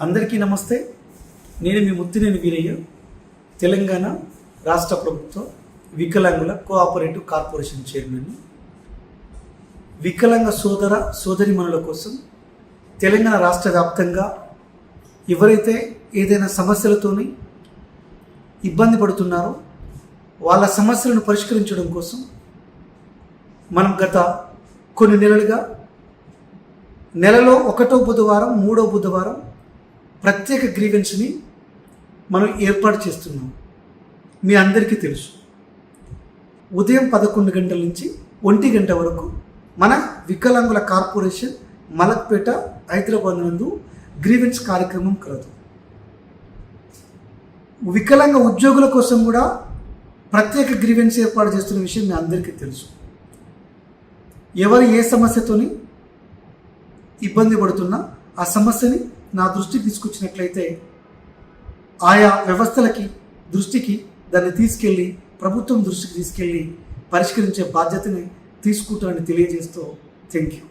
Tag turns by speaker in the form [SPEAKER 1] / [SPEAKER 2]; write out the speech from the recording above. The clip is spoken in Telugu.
[SPEAKER 1] అందరికీ నమస్తే. నేను మీ ముత్తినేని వీరయ్య, తెలంగాణ రాష్ట్ర ప్రభుత్వ వికలాంగుల కోఆపరేటివ్ కార్పొరేషన్ చైర్మన్. వికలాంగ సోదర సోదరిమణుల కోసం తెలంగాణ రాష్ట్ర వ్యాప్తంగా ఎవరైతే ఏదైనా సమస్యలతోని ఇబ్బంది పడుతున్నారో వాళ్ళ సమస్యలను పరిష్కరించడం కోసం మనం గత కొన్ని నెలలుగా నెలలో 1వ బుధవారం 3వ బుధవారం ప్రత్యేక గ్రీవెన్స్ని మనం ఏర్పాటు చేస్తున్నాం. మీ అందరికీ తెలుసు, ఉదయం 11 గంటల నుంచి 1 గంట వరకు మన వికలాంగుల కార్పొరేషన్ మలక్పేట హైదరాబాద్ నందు గ్రీవెన్స్ కార్యక్రమం కలదు. వికలాంగ ఉద్యోగుల కోసం కూడా ప్రత్యేక గ్రీవెన్స్ ఏర్పాటు చేస్తున్న విషయం మీ అందరికీ తెలుసు. ఎవరు ఏ సమస్యతోని ఇబ్బంది పడుతున్నా ఆ సమస్యని నా దృష్టికి తీసుకొచ్చినట్లయితే ఆయా వ్యవస్థలకి దృష్టికి దాన్ని తీసుకెళ్ళి ప్రభుత్వం దృష్టికి తీసుకెళ్ళి పరిష్కరించే బాధ్యతని తీసుకుంటానని తెలియజేస్తూ థ్యాంక్ యూ.